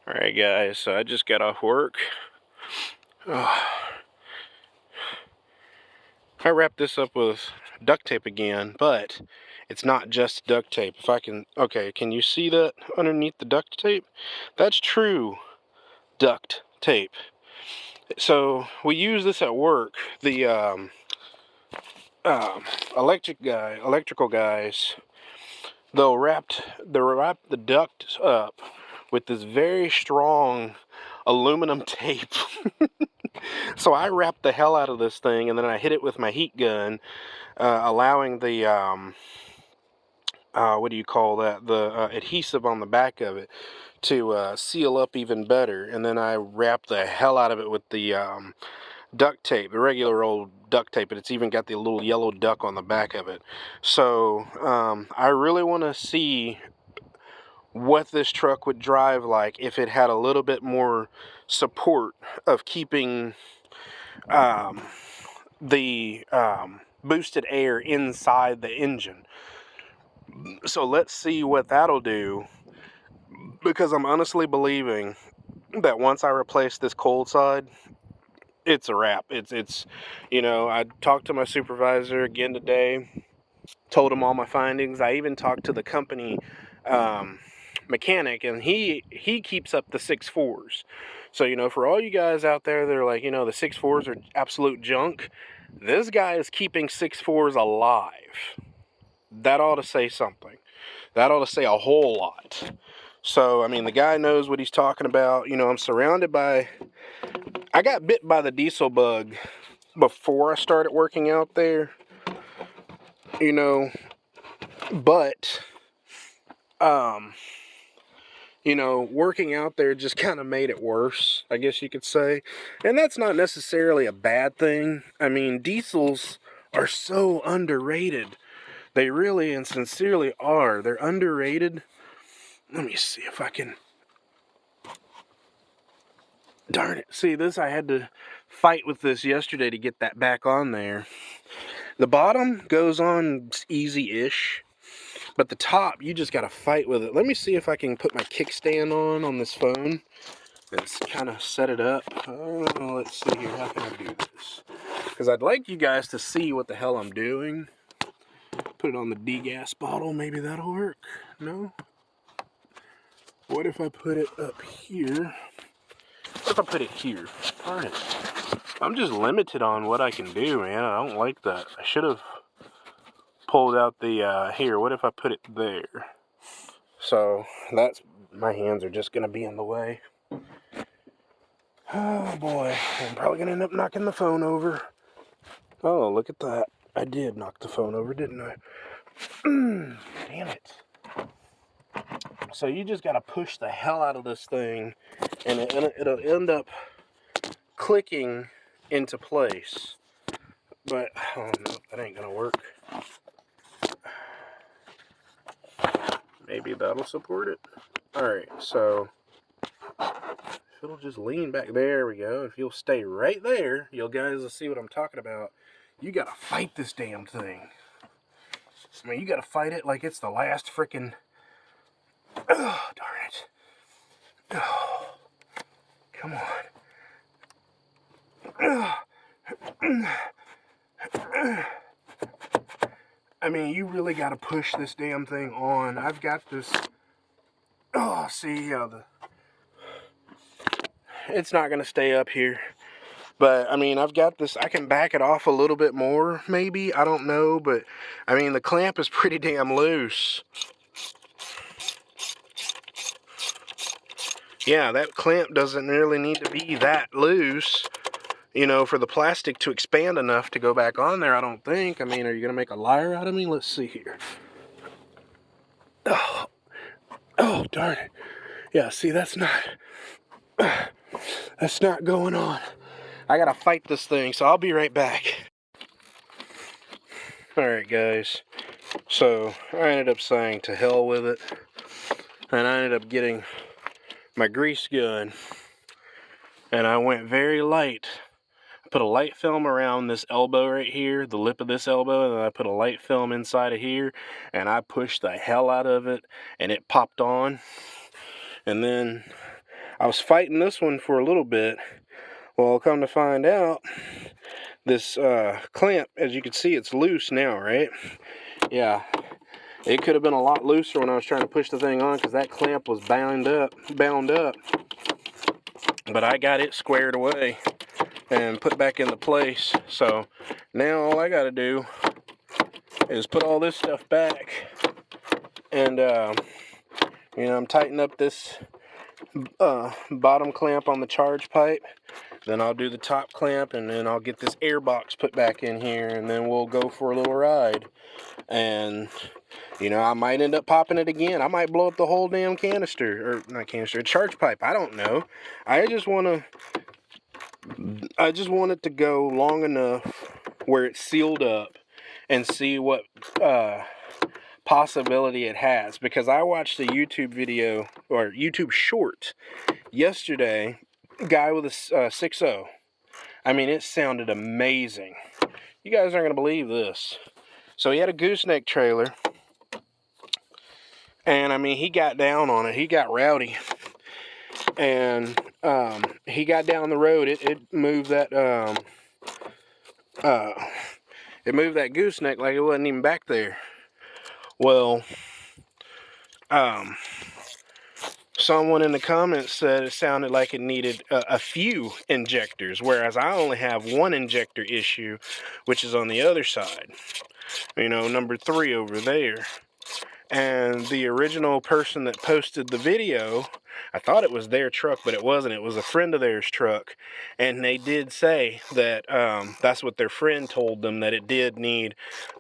Alright guys, so I just got off work. I wrapped this up with duct tape again, but it's not just duct tape. If I can, okay, can you see that underneath the duct tape? That's true duct tape. So we use this at work. The electrical guys, they'll wrap the duct up with this very strong aluminum tape. So I wrapped the hell out of this thing, and then I hit it with my heat gun, allowing the what do you call that, the adhesive on the back of it to seal up even better. And then I wrapped the hell out of it with the duct tape, the regular old duct tape, and it's even got the little yellow duck on the back of it. So I really want to see what this truck would drive like if it had a little bit more support of keeping the boosted air inside the engine. So let's see what that'll do, because I'm honestly believing that once I replace this cold side, it's a wrap. It's you know, I talked to my supervisor again today, told him all my findings. I even talked to the company mechanic, and he keeps up the 6.4s. So, you know, for all you guys out there that are like, you know, the 6.4s are absolute junk, this guy is keeping 6.4s alive. That ought to say something. That ought to say a whole lot. So, I mean, the guy knows what he's talking about. You know, I'm surrounded by... I got bit by the diesel bug before I started working out there. You know, but... you know, working out there just kind of made it worse, I guess you could say. And that's not necessarily a bad thing. I mean, diesels are so underrated. They really and sincerely are. They're underrated. Let me see if I can... Darn it. See, this, I had to fight with this yesterday to get that back on there. The bottom goes on easy-ish, but the top, you just got to fight with it. Let me see if I can put my kickstand on this phone. Let's kind of set it up. Let's see here. How can I do this? Because I'd like you guys to see what the hell I'm doing. Put it on the D.S.B.D bottle. Maybe that'll work. No? What if I put it up here? What if I put it here? Darn it. I'm just limited on what I can do, man. I don't like that. I should have pulled out the, here, what if I put it there? So, that's, my hands are just going to be in the way. Oh boy, I'm probably going to end up knocking the phone over. Oh, look at that. I did knock the phone over, didn't I? Damn it. So you just got to push the hell out of this thing, and it'll end up clicking into place. But, oh no, that ain't going to work. Maybe that'll support it. Alright, so if it'll just lean back, there we go. If you'll stay right there, you guys will see what I'm talking about. You gotta fight this damn thing. I mean, you gotta fight it like it's the last frickin'... Oh, darn it. Oh, come on. I mean, you really gotta push this damn thing on. I've got this... Oh, see how the... It's not gonna stay up here. But, I mean, I've got this, I can back it off a little bit more, maybe, I don't know, but, I mean, the clamp is pretty damn loose. Yeah, that clamp doesn't really need to be that loose, you know, for the plastic to expand enough to go back on there, I don't think. I mean, are you going to make a liar out of me? Let's see here. Oh, darn it. Yeah, see, that's not going on. I gotta fight this thing, so I'll be right back. Alright guys, so I ended up saying to hell with it, and I ended up getting my grease gun, and I went very light. I put a light film around this elbow right here, the lip of this elbow, and then I put a light film inside of here, and I pushed the hell out of it, and it popped on. And then I was fighting this one for a little bit. Well, come to find out, this clamp, as you can see, it's loose now, right? Yeah, it could have been a lot looser when I was trying to push the thing on, because that clamp was bound up. But I got it squared away and put back into place. So now all I got to do is put all this stuff back, and you know, I'm tightening up this bottom clamp on the charge pipe. Then I'll do the top clamp, and then I'll get this air box put back in here, and then we'll go for a little ride. And you know, I might end up popping it again. I might blow up the whole damn canister, or not canister, charge pipe. I don't know. I just want it to go long enough where it's sealed up, and see what possibility it has. Because I watched a YouTube video, or YouTube short, yesterday, guy with a 6.0. I mean, it sounded amazing. You guys aren't going to believe this. So he had a gooseneck trailer, and I mean, he got down on it. He got rowdy. And he got down the road. It moved that gooseneck like it wasn't even back there. Well, someone in the comments said it sounded like it needed a few injectors, whereas I only have one injector issue, which is on the other side. You know, number 3 over there. And the original person that posted the video, I thought it was their truck, but it wasn't. It was a friend of theirs' truck. And they did say that that's what their friend told them, that it did need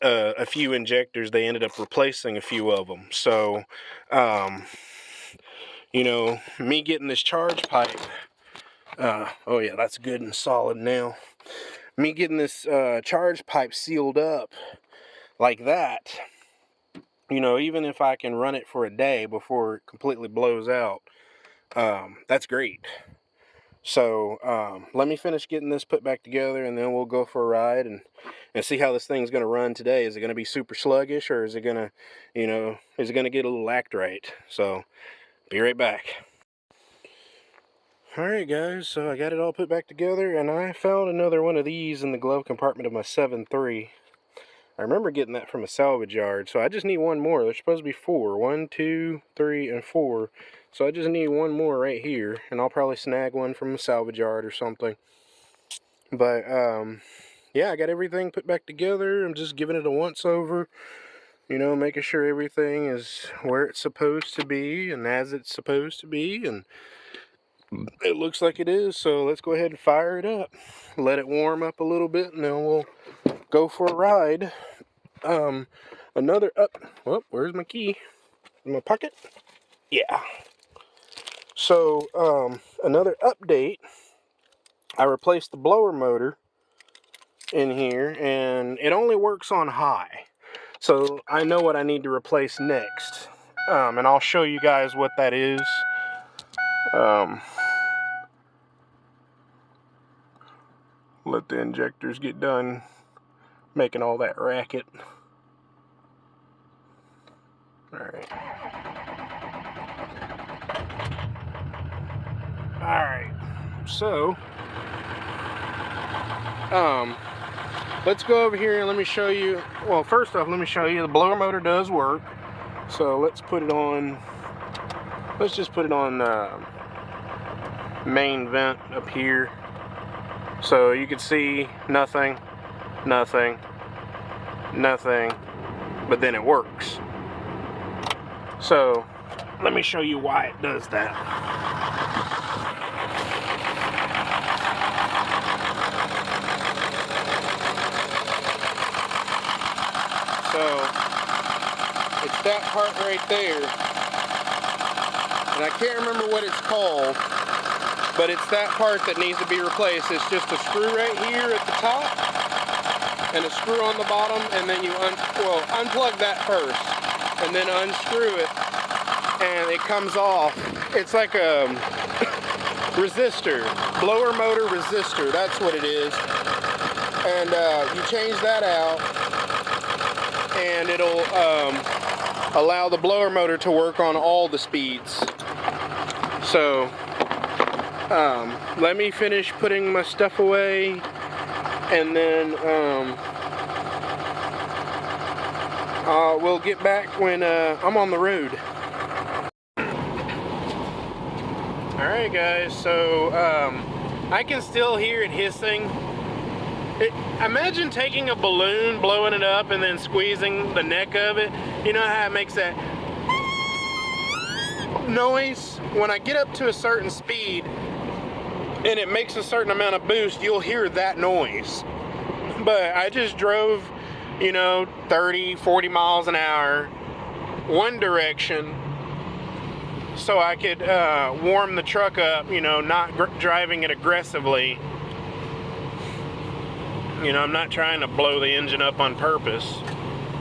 a few injectors. They ended up replacing a few of them. So, you know, me getting this charge pipe, oh yeah, that's good and solid now. Me getting this charge pipe sealed up like that, you know, even if I can run it for a day before it completely blows out, that's great. So let me finish getting this put back together, and then we'll go for a ride and see how this thing's going to run today. Is it going to be super sluggish, or is it going to, you know, is it going to get a little act right? So be right back. Alright guys, so I got it all put back together, and I found another one of these in the glove compartment of my 7.3. I remember getting that from a salvage yard, so I just need one more. There's supposed to be 4. 1, 2, 3, and 4. So I just need one more right here, and I'll probably snag one from a salvage yard or something. But, yeah, I got everything put back together. I'm just giving it a once-over, you know, making sure everything is where it's supposed to be and as it's supposed to be, and it looks like it is. So let's go ahead and fire it up. Let it warm up a little bit, and then we'll go for a ride. Where's my key? In my pocket? Yeah. So, another update. I replaced the blower motor in here, and it only works on high. So, I know what I need to replace next. And I'll show you guys what that is. Let the injectors get done making all that racket. Alright. Alright. So, let's go over here and let me show you. Well, first off, let me show you the blower motor does work. So let's put it on. Let's just put it on main vent up here. So you can see nothing, nothing, nothing, but then it works. So let me show you why it does that. So it's that part right there, and I can't remember what it's called, but it's that part that needs to be replaced. It's just a screw right here at the top, and a screw on the bottom, and then you unplug that first, and then unscrew it, and it comes off. It's like a resistor, blower motor resistor, that's what it is. And you change that out, and it'll allow the blower motor to work on all the speeds. So let me finish putting my stuff away, and then we'll get back when I'm on the road. Alright guys, so I can still hear it hissing. Imagine taking a balloon, blowing it up, and then squeezing the neck of it. You know how it makes that noise? When I get up to a certain speed and it makes a certain amount of boost, you'll hear that noise. But I just drove, 30, 40 miles an hour one direction so I could warm the truck up, not driving it aggressively. I'm not trying to blow the engine up on purpose,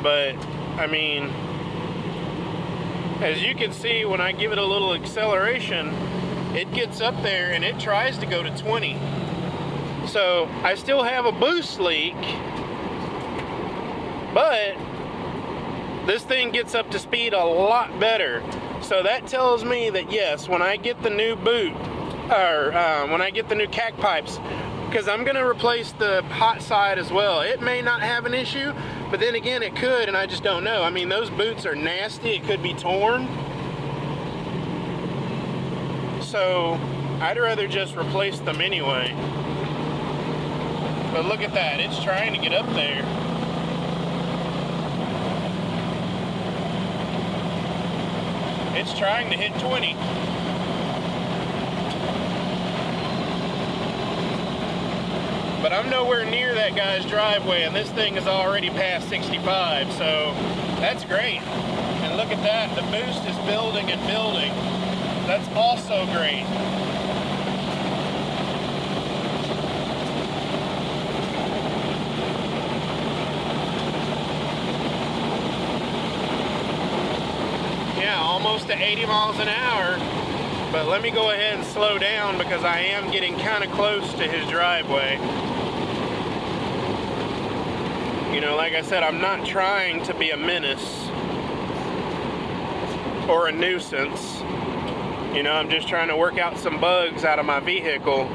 but I mean, as you can see, when I give it a little acceleration, it gets up there and it tries to go to 20. So I still have a boost leak, but this thing gets up to speed a lot better. So that tells me that yes, when I get the new boot, or when I get the new CAC pipes, because I'm going to replace the hot side as well. It may not have an issue, but then again it could, and I just don't know. I mean, those boots are nasty. It could be torn. So I'd rather just replace them anyway. But look at that. It's trying to get up there. It's trying to hit 20. But I'm nowhere near that guy's driveway, and this thing is already past 65, so that's great. And look at that, the boost is building and building. That's also great. Yeah, almost to 80 miles an hour. But let me go ahead and slow down because I am getting kind of close to his driveway. Like I said, I'm not trying to be a menace or a nuisance. I'm just trying to work out some bugs out of my vehicle.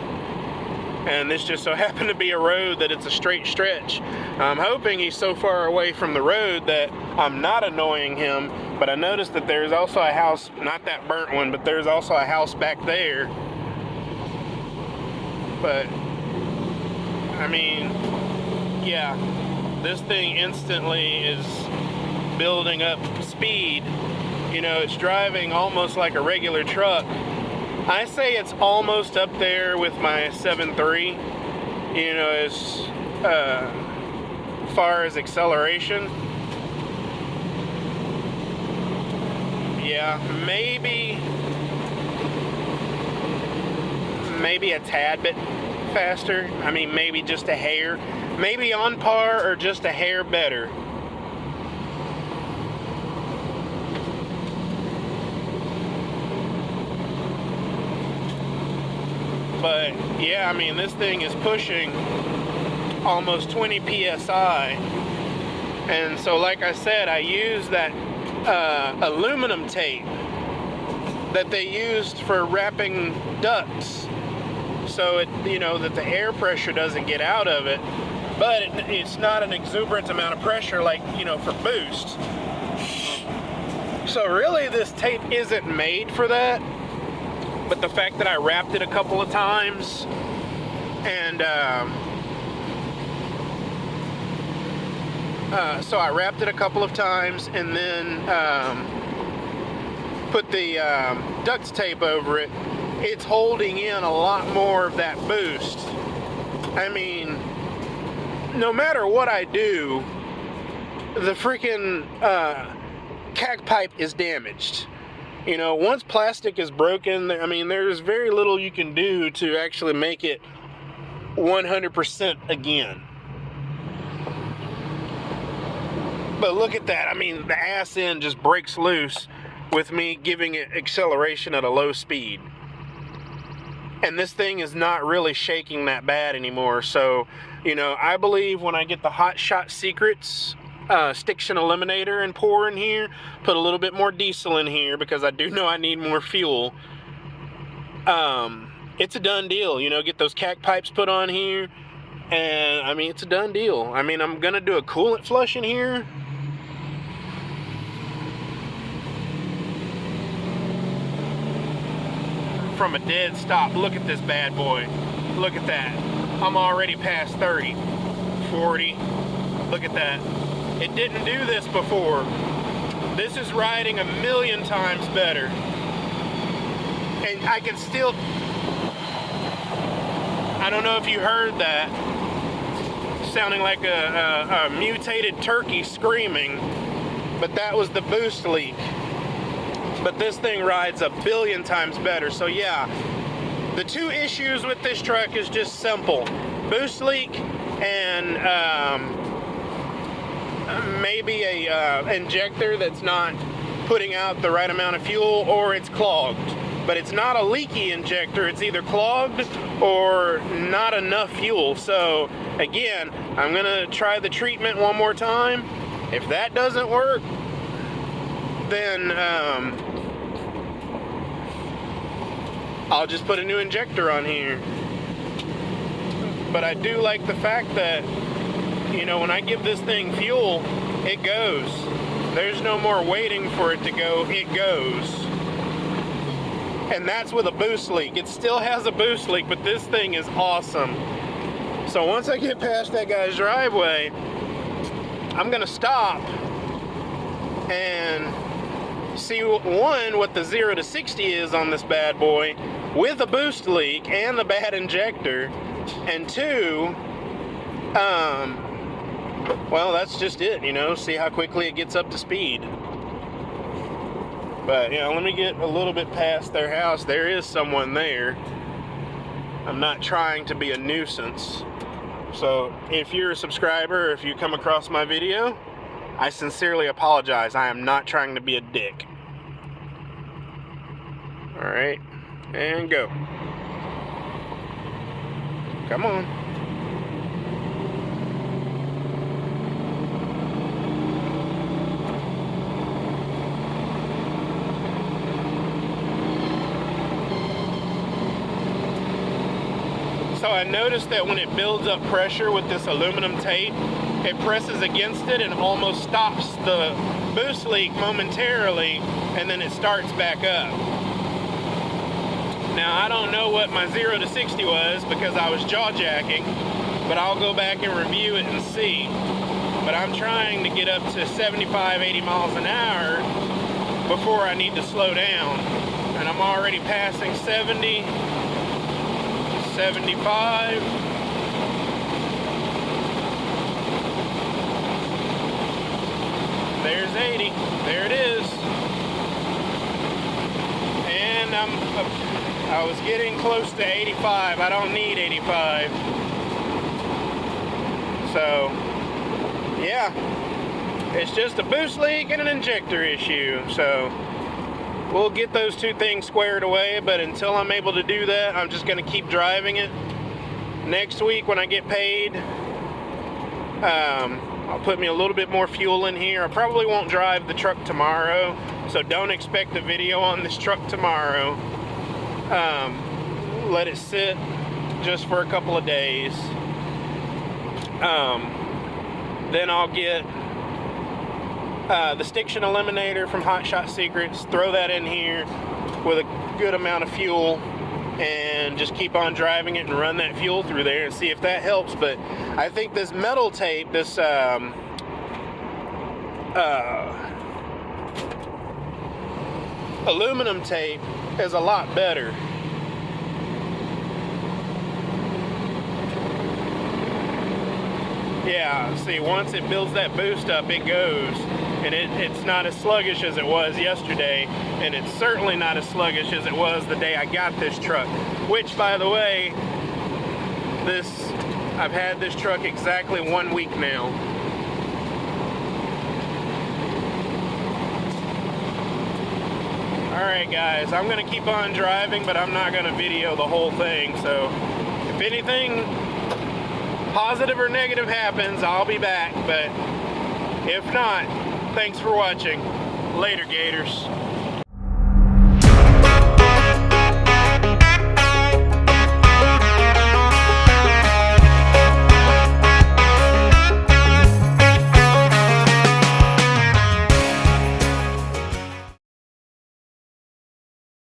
And this just so happened to be a road that it's a straight stretch. I'm hoping he's so far away from the road that I'm not annoying him. But I noticed that there's also a house, not that burnt one, but there's also a house back there. But, I mean, yeah, this thing instantly is building up speed. It's driving almost like a regular truck. I say it's almost up there with my 7.3, as far as acceleration. Yeah, maybe a tad bit faster. I mean, maybe just a hair. Maybe on par or just a hair better. But yeah, I mean, this thing is pushing almost 20 psi. And so, like I said, I use that aluminum tape that they used for wrapping ducts, so it, that the air pressure doesn't get out of it, but it's not an exuberant amount of pressure like, for boost. So really this tape isn't made for that, but the fact that I wrapped it a couple of times and so I wrapped it a couple of times and then put the duct tape over it. It's holding in a lot more of that boost. I mean, no matter what I do, the freaking CAC pipe is damaged. Once plastic is broken, I mean, there's very little you can do to actually make it 100% again. But look at that. I mean, the ass end just breaks loose with me giving it acceleration at a low speed. And this thing is not really shaking that bad anymore. So, you know, I believe when I get the Hot Shot Secrets Stiction Eliminator and pour in here, put a little bit more diesel in here because I do know I need more fuel. It's a done deal. You know, get those cack pipes put on here. And, I mean, it's a done deal. I mean, I'm going to do a coolant flush in here. From a dead stop. Look at this bad boy. Look at that. I'm already past 30, 40. Look at that. It didn't do this before. This is riding 1,000,000 times better. And I can still... I don't know if you heard that. Sounding like a mutated turkey screaming. But that was the boost leak. But this thing rides 1,000,000,000 times better. So yeah, the two issues with this truck is just simple. Boost leak and maybe a injector that's not putting out the right amount of fuel, or it's clogged. But it's not a leaky injector. It's either clogged or not enough fuel. So again, I'm gonna try the treatment one more time. If that doesn't work, then I'll just put a new injector on here. But I do like the fact that, you know, when I give this thing fuel, it goes. There's no more waiting for it to go, it goes. And that's with a boost leak. It still has a boost leak, but this thing is awesome. So once I get past that guy's driveway, I'm gonna stop and see, one, what the 0 to 60 is on this bad boy with a boost leak and the bad injector, and two, well, that's just it, you know, see how quickly it gets up to speed. But, you know, let me get a little bit past their house. There is someone there. I'm not trying to be a nuisance. So if you're a subscriber, or if you come across my video, I sincerely apologize. I am not trying to be a dick. Alright, and go. Come on. So I noticed that when it builds up pressure with this aluminum tape, it presses against it and almost stops the boost leak momentarily, and then it starts back up. Now, I don't know what my 0 to 60 was because I was jaw jacking, but I'll go back and review it and see. But I'm trying to get up to 75, 80 miles an hour before I need to slow down. And I'm already passing 70, 75. There's 80. There it is. And I was getting close to 85. I don't need 85. So, yeah. It's just a boost leak and an injector issue. So, we'll get those two things squared away, but until I'm able to do that, I'm just going to keep driving it. Next week when I get paid, I'll put me a little bit more fuel in here. I probably won't drive the truck tomorrow, so don't expect a video on this truck tomorrow. Let it sit just for a couple of days. Then I'll get the Stiction Eliminator from Hot Shot Secrets, throw that in here with a good amount of fuel, and just keep on driving it and run that fuel through there and see if that helps. But I think this metal tape, this aluminum tape, is a lot better. Yeah, see, once it builds that boost up, it goes. And it's not as sluggish as it was yesterday, and it's certainly not as sluggish as it was the day I got this truck. Which, by the way, I've had this truck exactly 1 week now. Alright guys, I'm going to keep on driving, but I'm not going to video the whole thing, so if anything positive or negative happens, I'll be back, but if not, thanks for watching. Later, Gators.